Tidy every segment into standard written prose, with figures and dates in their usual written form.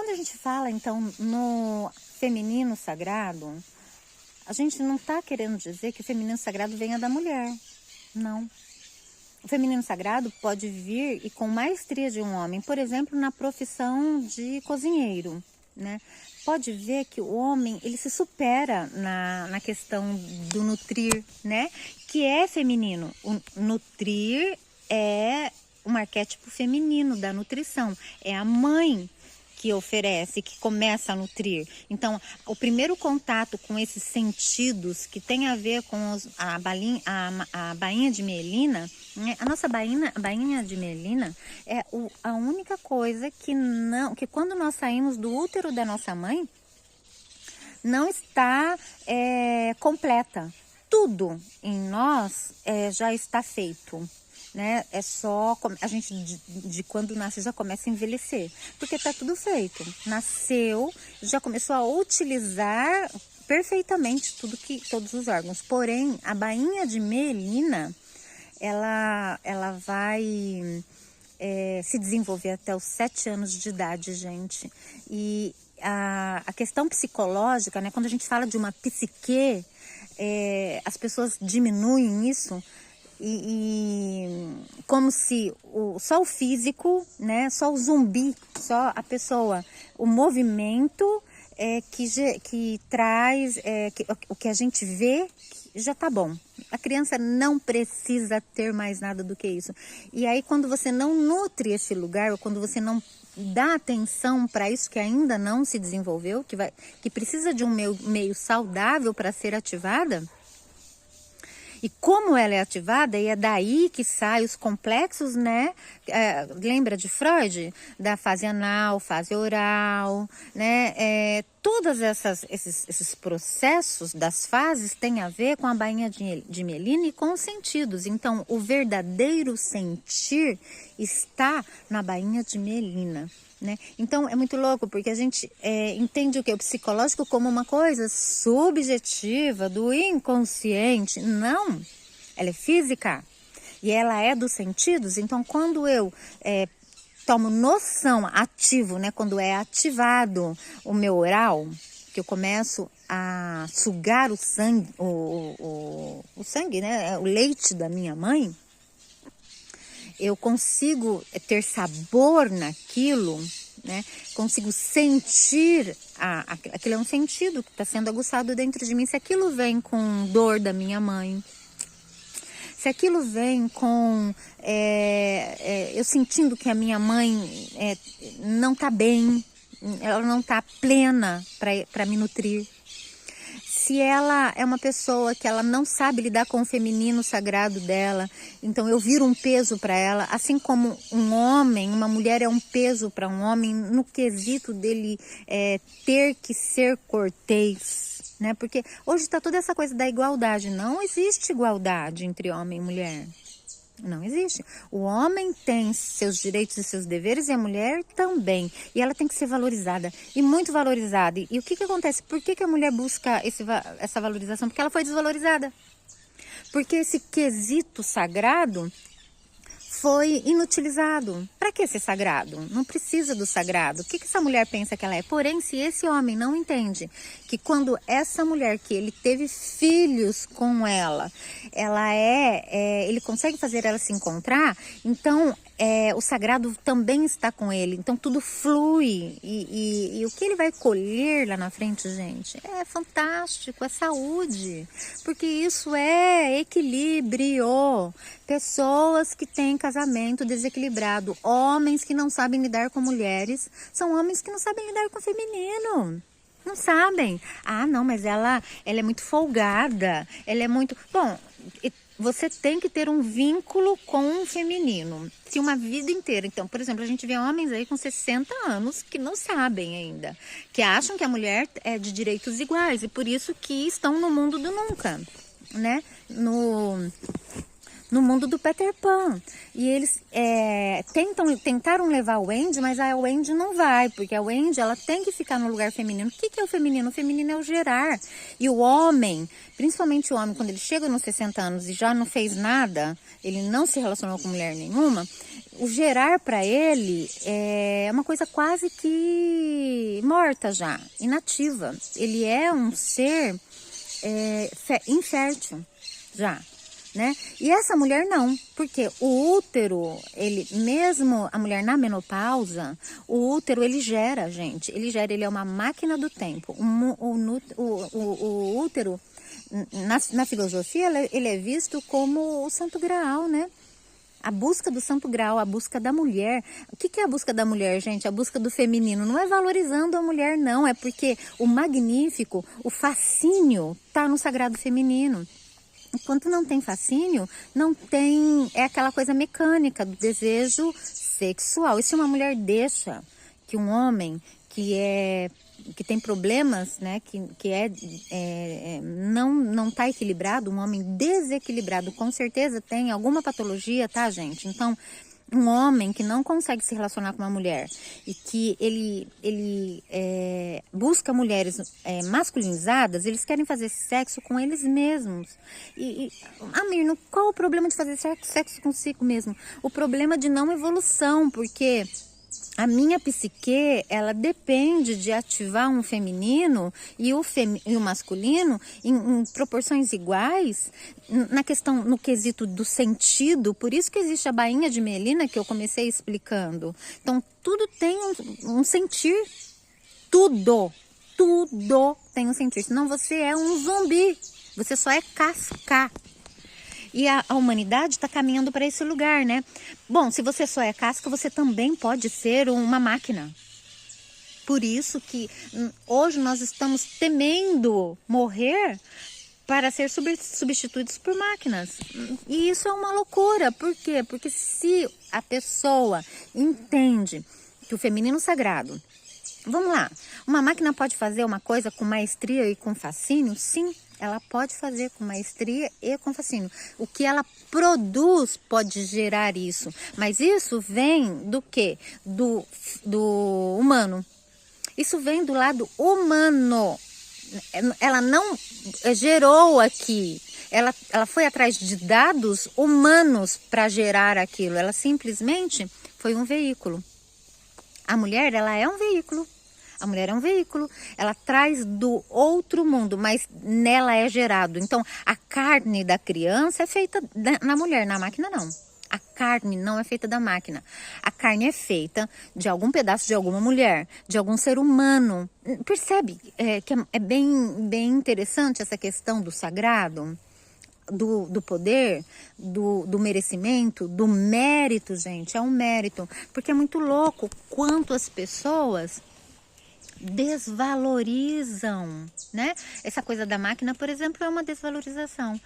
quando a gente fala, então, no feminino sagrado, a gente não está querendo dizer que o feminino sagrado venha da mulher. Não. O feminino sagrado pode vir e com maestria de um homem, por exemplo, na profissão de cozinheiro, né? Pode ver que o homem, ele se supera na questão do nutrir, né? Que é feminino. O nutrir é um arquétipo feminino da nutrição. É a mãe que oferece, que começa a nutrir. Então, o primeiro contato com esses sentidos que tem a ver com a bainha de mielina, né? A nossa bainha de mielina é a única coisa que quando nós saímos do útero da nossa mãe, não está completa. Tudo em nós já está feito. Né? É só a gente de quando nasce já começa a envelhecer, porque tá tudo feito. Nasceu, já começou a utilizar perfeitamente todos os órgãos. Porém, a bainha de mielina, ela vai se desenvolver até os 7 anos de idade, gente. E a questão psicológica, né? Quando a gente fala de uma psique, as pessoas diminuem isso. E como se só o físico, né, só o zumbi, só a pessoa, o movimento que traz, o que a gente vê já tá bom. A criança não precisa ter mais nada do que isso. E aí quando você não nutre esse lugar, ou quando você não dá atenção para isso que ainda não se desenvolveu, que precisa de um meio saudável para ser ativada, e como ela é ativada, e é daí que saem os complexos, né? Lembra de Freud? Da fase anal, fase oral, né? Todos esses processos das fases têm a ver com a bainha de mielina e com os sentidos. Então, o verdadeiro sentir está na bainha de mielina. Né? Então é muito louco porque a gente entende o que? O psicológico como uma coisa subjetiva do inconsciente. Não, ela é física e ela é dos sentidos. Então quando eu tomo noção, ativo, né? Quando é ativado o meu oral, que eu começo a sugar o sangue, o sangue, né? O leite da minha mãe, eu consigo ter sabor naquilo, né? Consigo sentir, aquilo é um sentido que está sendo aguçado dentro de mim. Se aquilo vem com dor da minha mãe, se aquilo vem com eu sentindo que a minha mãe não está bem, ela não está plena para me nutrir. Se ela é uma pessoa que ela não sabe lidar com o feminino sagrado dela, então eu viro um peso para ela, assim como uma mulher é um peso para um homem no quesito dele ter que ser cortês, né? Porque hoje está toda essa coisa da igualdade. Não existe igualdade entre homem e mulher. Não existe. O homem tem seus direitos e seus deveres e a mulher também. E ela tem que ser valorizada. E muito valorizada. E o que acontece? Por que a mulher busca essa valorização? Porque ela foi desvalorizada. Porque esse quesito sagrado foi inutilizado. Para que ser sagrado? Não precisa do sagrado. O que essa mulher pensa que ela é? Porém, se esse homem não entende que quando essa mulher, que ele teve filhos com ela, ele consegue fazer ela se encontrar, então o sagrado também está com ele. Então tudo flui. E o que ele vai colher lá na frente, gente, é fantástico, é saúde. Porque isso é equilíbrio. Pessoas que têm casamento desequilibrado, homens que não sabem lidar com mulheres, são homens que não sabem lidar com o feminino. Não sabem. Ah, não, mas ela é muito folgada, ela é muito... Bom, você tem que ter um vínculo com o feminino. Se uma vida inteira... Então, por exemplo, a gente vê homens aí com 60 anos que não sabem ainda, que acham que a mulher é de direitos iguais e por isso que estão no mundo do nunca, né? No no mundo do Peter Pan. E eles tentaram levar o Wendy, mas a Wendy não vai, porque a Wendy, ela tem que ficar no lugar feminino. O que é o feminino? O feminino é o gerar. E o homem, principalmente o homem, quando ele chega nos 60 anos e já não fez nada, ele não se relacionou com mulher nenhuma, o gerar para ele é uma coisa quase que morta já, inativa. Ele é um ser infértil já, né? E essa mulher não, porque o útero, ele mesmo a mulher na menopausa, o útero ele gera, gente, ele é uma máquina do tempo. O útero na filosofia ele é visto como o santo graal, né? A busca do santo grau, a busca da mulher. O que é a busca da mulher, gente? A busca do feminino. Não é valorizando a mulher, não. É porque o magnífico, o fascínio, está no sagrado feminino. Enquanto não tem fascínio, não tem... É aquela coisa mecânica do desejo sexual. E se uma mulher deixa que um homem que tem problemas, né, não está equilibrado, um homem desequilibrado com certeza tem alguma patologia, tá, gente? Então, um homem que não consegue se relacionar com uma mulher e que ele busca mulheres masculinizadas, eles querem fazer sexo com eles mesmos. Mirna, qual o problema de fazer sexo consigo mesmo? O problema de não evolução, porque... A minha psique, ela depende de ativar um feminino e o masculino em proporções iguais no quesito do sentido. Por isso que existe a bainha de Melina que eu comecei explicando. Então, tudo tem um sentir. Tudo tem um sentir. Senão você é um zumbi. Você só é casca. E a humanidade está caminhando para esse lugar, né? Bom, se você só é casca, você também pode ser uma máquina. Por isso que hoje nós estamos temendo morrer para ser substituídos por máquinas. E isso é uma loucura. Por quê? Porque se a pessoa entende que o feminino sagrado... Vamos lá, uma máquina pode fazer uma coisa com maestria e com fascínio? Sim. Ela pode fazer com maestria e com fascínio. O que ela produz pode gerar isso. Mas isso vem do quê? Do humano. Isso vem do lado humano. Ela não gerou aqui. Ela foi atrás de dados humanos para gerar aquilo. Ela simplesmente foi um veículo. A mulher, ela é um veículo. A mulher é um veículo, ela traz do outro mundo, mas nela é gerado. Então, a carne da criança é feita na mulher, na máquina não. A carne não é feita da máquina. A carne é feita de algum pedaço de alguma mulher, de algum ser humano. Percebe que é bem interessante essa questão do sagrado? Do poder, do merecimento, do mérito, gente. É um mérito. Porque é muito louco quanto as pessoas... desvalorizam, né? Essa coisa da máquina, por exemplo, é uma desvalorização.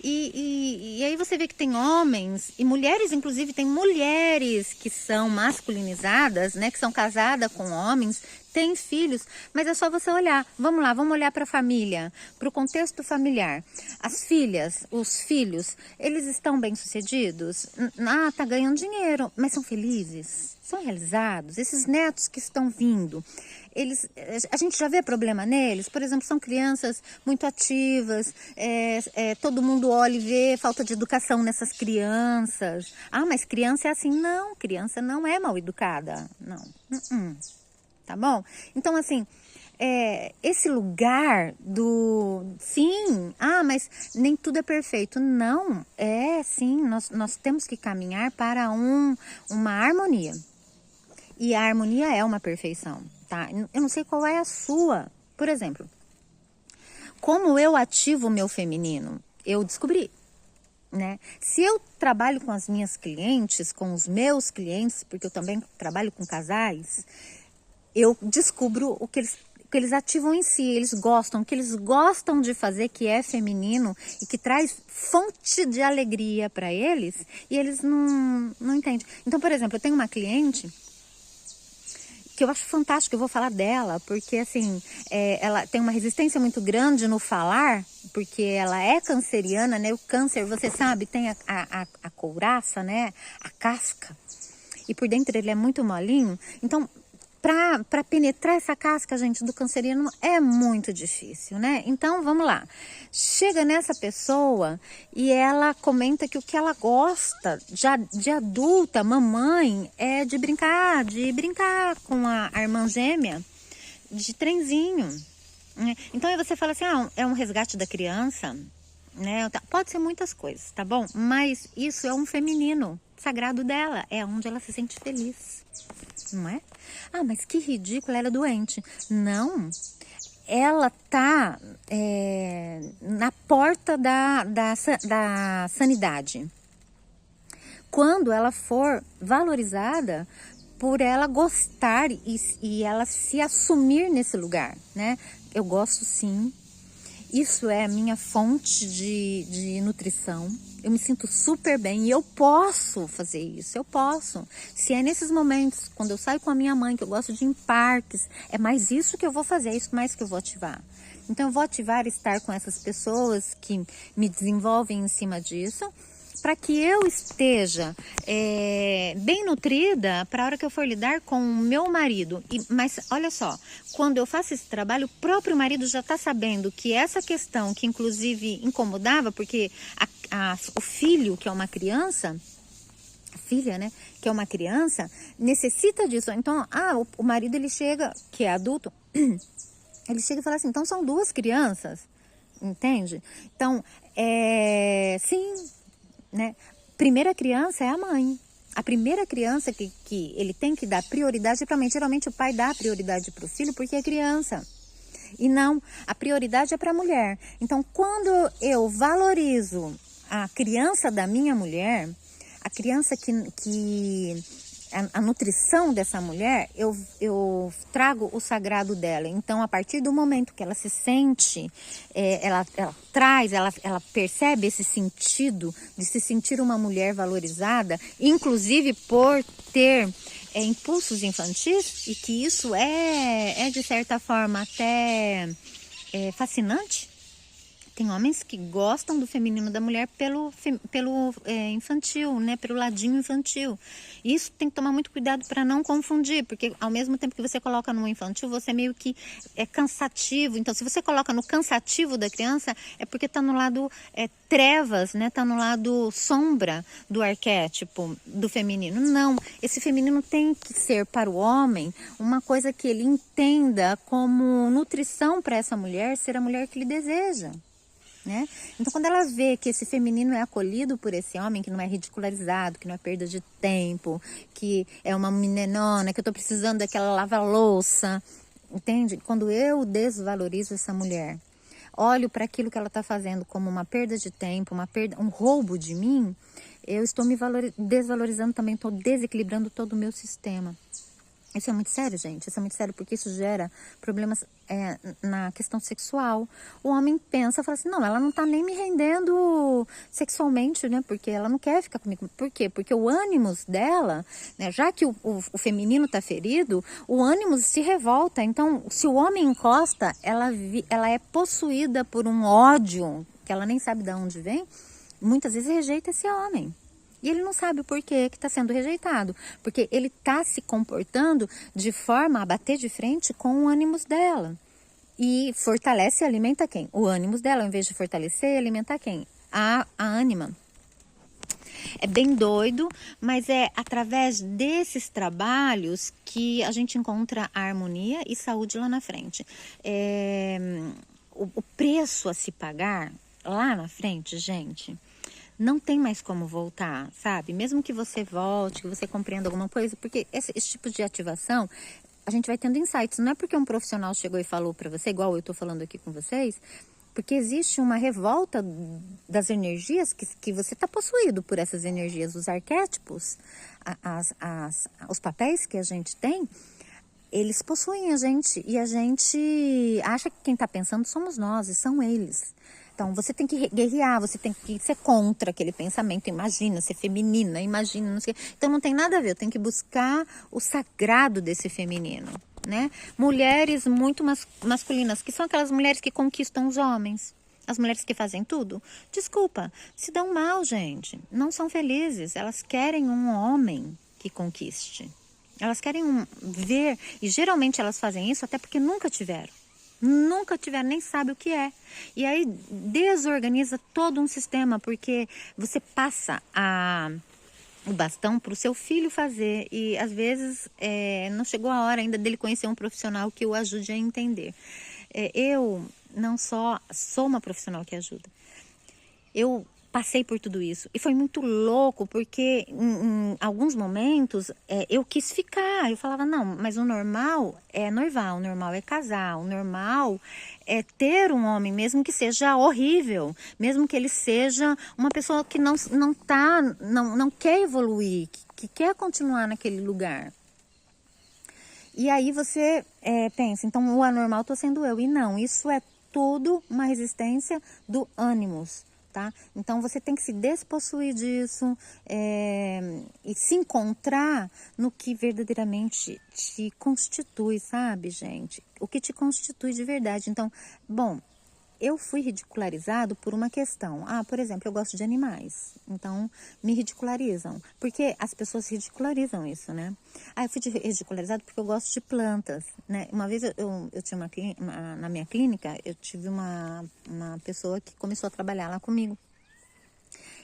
E aí você vê que tem homens e mulheres, inclusive tem mulheres que são masculinizadas, né? Que são casadas com homens, têm filhos, mas é só você olhar. Vamos lá, vamos olhar para a família, para o contexto familiar. As filhas, os filhos, eles estão bem-sucedidos? Tá ganhando dinheiro, mas são felizes? São realizados? Esses netos que estão vindo, a gente já vê problema neles? Por exemplo, são crianças muito ativas, todo mundo olha e vê falta de educação nessas crianças. Mas criança é assim? Não, criança não é mal educada, não. Tá bom? Então, assim, esse lugar sim, mas nem tudo é perfeito. Não, sim, nós temos que caminhar para uma harmonia. E a harmonia é uma perfeição, tá? Eu não sei qual é a sua. Por exemplo, como eu ativo o meu feminino? Eu descobri, né? Se eu trabalho com as minhas clientes, com os meus clientes, porque eu também trabalho com casais, eu descubro o que eles ativam em si, o que eles gostam de fazer, que é feminino e que traz fonte de alegria para eles, e eles não entendem. Então, por exemplo, eu tenho uma cliente que eu acho fantástico, eu vou falar dela, porque assim, ela tem uma resistência muito grande no falar, porque ela é canceriana, né? O câncer, você sabe, tem a couraça, né? A casca. E por dentro ele é muito molinho. Então, para penetrar essa casca, gente, do canceriano é muito difícil, né? Então, vamos lá. Chega nessa pessoa e ela comenta que o que ela gosta já de adulta, mamãe, é de brincar com a irmã gêmea de trenzinho, né? Então, aí você fala assim, é um resgate da criança, né? Pode ser muitas coisas, tá bom? Mas isso é um feminino sagrado dela, é onde ela se sente feliz, não é? Mas que ridículo, ela é doente. Não, ela tá na porta da sanidade. Quando ela for valorizada por ela gostar e ela se assumir nesse lugar, né? Eu gosto sim. Isso é a minha fonte de nutrição. Eu me sinto super bem e eu posso fazer isso, eu posso. Se é nesses momentos, quando eu saio com a minha mãe, que eu gosto de ir em parques, é mais isso que eu vou fazer, é isso mais que eu vou ativar. Então eu vou ativar estar com essas pessoas que me desenvolvem em cima disso, para que eu esteja bem nutrida para a hora que eu for lidar com o meu marido. Mas olha só, quando eu faço esse trabalho, o próprio marido já está sabendo que essa questão que inclusive incomodava, porque o filho, que é uma criança, a filha, né, que é uma criança, necessita disso. Então, o marido, ele chega, que é adulto, ele chega e fala assim, então são duas crianças, entende? Então, sim, né? Primeira criança é a mãe. A primeira criança que ele tem que dar prioridade para a mãe. Geralmente o pai dá prioridade para o filho porque é criança. E não, a prioridade é para a mulher. Então, quando eu valorizo a criança da minha mulher, a criança a nutrição dessa mulher, eu trago o sagrado dela. Então, a partir do momento que ela se sente, ela percebe esse sentido de se sentir uma mulher valorizada, inclusive por ter impulsos infantis, e que isso é de certa forma até fascinante. Tem homens que gostam do feminino da mulher pelo infantil, né? Pelo ladinho infantil. Isso tem que tomar muito cuidado para não confundir, porque ao mesmo tempo que você coloca no infantil, você meio que é cansativo. Então, se você coloca no cansativo da criança, é porque está no lado trevas, né? Está no lado sombra do arquétipo do feminino. Não, esse feminino tem que ser para o homem uma coisa que ele entenda como nutrição para essa mulher, ser a mulher que ele deseja. Né? Então, quando ela vê que esse feminino é acolhido por esse homem, que não é ridicularizado, que não é perda de tempo, que é uma meninona, que eu tô precisando daquela lava-louça, entende? Quando eu desvalorizo essa mulher, olho para aquilo que ela está fazendo como uma perda de tempo, um roubo de mim, eu estou me desvalorizando também, estou desequilibrando todo o meu sistema. Isso é muito sério, gente. Isso é muito sério porque isso gera problemas na questão sexual. O homem pensa, fala assim, não, ela não tá nem me rendendo sexualmente, né? Porque ela não quer ficar comigo. Por quê? Porque o ânimos dela, né? Já que o feminino tá ferido, o ânimos se revolta. Então, se o homem encosta, ela é possuída por um ódio, que ela nem sabe de onde vem, muitas vezes rejeita esse homem. E ele não sabe o porquê que está sendo rejeitado. Porque ele está se comportando de forma a bater de frente com o ânimos dela. E fortalece e alimenta quem? O ânimos dela, ao invés de fortalecer e alimentar quem? A ânima. É bem doido, mas é através desses trabalhos que a gente encontra a harmonia e saúde lá na frente. O preço a se pagar lá na frente, gente, não tem mais como voltar, sabe? Mesmo que você volte, que você compreenda alguma coisa, porque esse tipo de ativação, a gente vai tendo insights. Não é porque um profissional chegou e falou para você, igual eu tô falando aqui com vocês, porque existe uma revolta das energias que você está possuído por essas energias, os arquétipos, os papéis que a gente tem, eles possuem a gente e a gente acha que quem está pensando somos nós e são eles. Então, você tem que guerrear, você tem que ser contra aquele pensamento, imagina, ser feminina, imagina, não sei o quê. Então, não tem nada a ver, eu tenho que buscar o sagrado desse feminino, né? Mulheres muito masculinas, que são aquelas mulheres que conquistam os homens. As mulheres que fazem tudo, desculpa, se dão mal, gente. Não são felizes. Elas querem um homem que conquiste. Elas querem ver, e geralmente elas fazem isso até porque nunca tiveram. Nunca tiveram, nem sabe o que é. E aí desorganiza todo um sistema, porque você passa o bastão para o seu filho fazer. E às vezes não chegou a hora ainda dele conhecer um profissional que o ajude a entender. Eu não só sou uma profissional que ajuda, eu passei por tudo isso e foi muito louco, porque em alguns momentos eu quis ficar, eu falava, não, mas o normal é noivar, o normal é casar, o normal é ter um homem, mesmo que seja horrível, mesmo que ele seja uma pessoa que não quer evoluir, que quer continuar naquele lugar. E aí você pensa, então o anormal estou sendo eu. E não, isso é tudo uma resistência do ânimos, tá? Então você tem que se despossuir disso e se encontrar no que verdadeiramente te constitui, sabe, gente? O que te constitui de verdade. Então, bom, eu fui ridicularizado por uma questão. Por exemplo, eu gosto de animais, então me ridicularizam. Porque as pessoas ridicularizam isso, né? Eu fui ridicularizado porque eu gosto de plantas, né? Uma vez eu tinha na minha clínica, eu tive uma pessoa que começou a trabalhar lá comigo.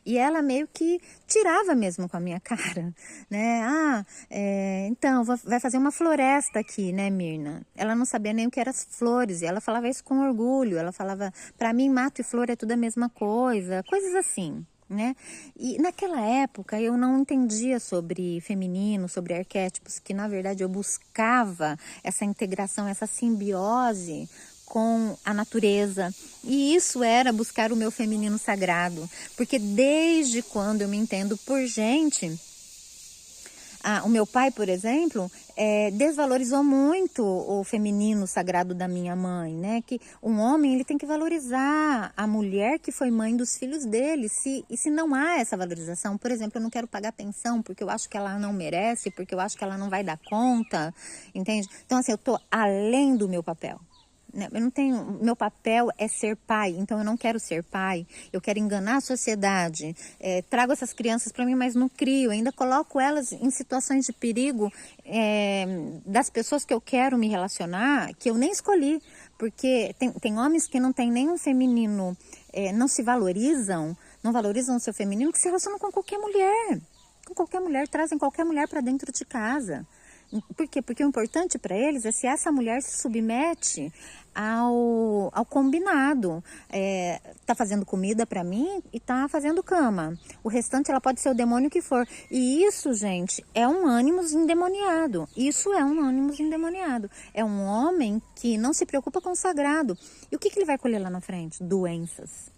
E ela meio que tirava mesmo com a minha cara, né? Então, vai fazer uma floresta aqui, né, Mirna? Ela não sabia nem o que eram as flores, e ela falava isso com orgulho. Ela falava, para mim, mato e flor é tudo a mesma coisa, coisas assim, né? E naquela época eu não entendia sobre feminino, sobre arquétipos, que na verdade eu buscava essa integração, essa simbiose com a natureza. E isso era buscar o meu feminino sagrado. Porque desde quando eu me entendo por gente, o meu pai, por exemplo, desvalorizou muito o feminino sagrado da minha mãe, né? Que um homem, ele tem que valorizar a mulher que foi mãe dos filhos dele. E se não há essa valorização, por exemplo, eu não quero pagar pensão porque eu acho que ela não merece, porque eu acho que ela não vai dar conta, entende? Então, assim, eu tô além do meu papel. Eu não tenho, meu papel é ser pai, então eu não quero ser pai, eu quero enganar a sociedade, trago essas crianças para mim, mas não crio, ainda coloco elas em situações de perigo das pessoas que eu quero me relacionar, que eu nem escolhi, porque tem homens que não têm nenhum feminino, não se valorizam, não valorizam o seu feminino, que se relacionam com qualquer mulher, trazem qualquer mulher para dentro de casa. Por quê? Porque o importante para eles é se essa mulher se submete ao combinado. Tá fazendo comida para mim e tá fazendo cama. O restante ela pode ser o demônio que for. E isso, gente, é um ânimos endemoniado. Isso é um ânimos endemoniado. É um homem que não se preocupa com o sagrado. E o que ele vai colher lá na frente? Doenças.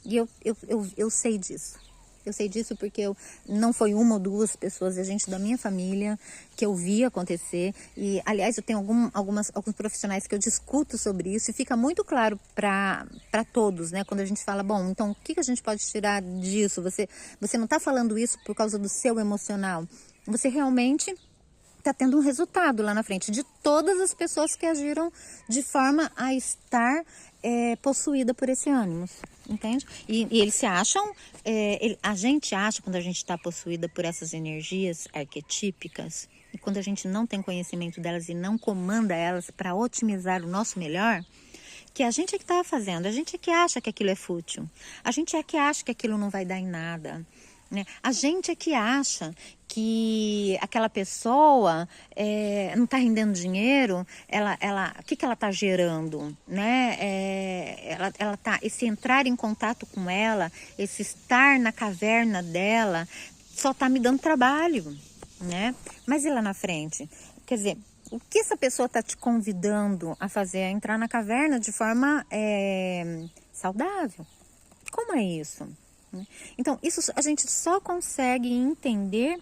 E eu sei disso. Eu sei disso porque não foi uma ou duas pessoas, a gente da minha família, que eu vi acontecer. E, aliás, eu tenho alguns profissionais que eu discuto sobre isso e fica muito claro para todos, né? Quando a gente fala, bom, então o que a gente pode tirar disso? Você não está falando isso por causa do seu emocional. Você realmente está tendo um resultado lá na frente de todas as pessoas que agiram de forma a estar possuída por esse ânimos. Entende? E eles se acham, a gente acha, quando a gente está possuída por essas energias arquetípicas, e quando a gente não tem conhecimento delas e não comanda elas para otimizar o nosso melhor, que a gente é que está fazendo, a gente é que acha que aquilo é fútil, a gente é que acha que aquilo não vai dar em nada. Né? A gente é que acha que aquela pessoa não está rendendo dinheiro, o que ela está gerando? Né? Esse entrar em contato com ela, esse estar na caverna dela, só está me dando trabalho. Né? Mas e lá na frente? Quer dizer, o que essa pessoa está te convidando a fazer? A entrar na caverna de forma saudável. Como é isso? Então, isso a gente só consegue entender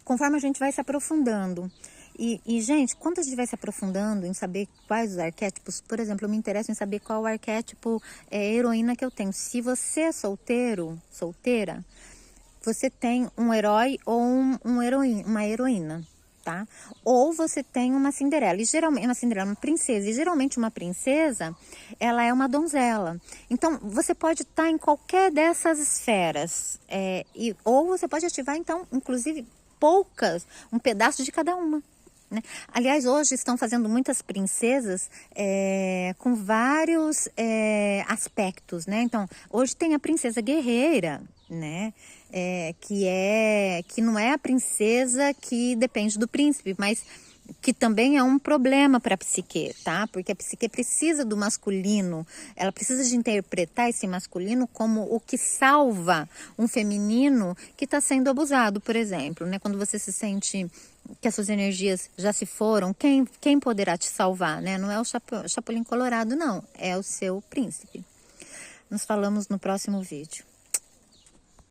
conforme a gente vai se aprofundando. E, gente, quando a gente vai se aprofundando em saber quais os arquétipos, por exemplo, eu me interesso em saber qual o arquétipo heroína que eu tenho. Se você é solteira, você tem um herói ou uma heroína. tá? Ou você tem uma Cinderela, e geralmente uma Cinderela, uma princesa, e geralmente uma princesa, ela é uma donzela. Então, você pode estar em qualquer dessas esferas, ou você pode ativar, então, inclusive, um pedaço de cada uma. Né? Aliás, hoje estão fazendo muitas princesas com vários aspectos, né? Então, hoje tem a princesa guerreira, né? Que não é a princesa que depende do príncipe, mas que também é um problema para a psique, tá? Porque a psique precisa do masculino, ela precisa de interpretar esse masculino como o que salva um feminino que está sendo abusado, por exemplo, né? Quando você se sente que as suas energias já se foram, quem poderá te salvar, né? Não é o Chapolin Colorado, não, é o seu príncipe. Nos falamos no próximo vídeo.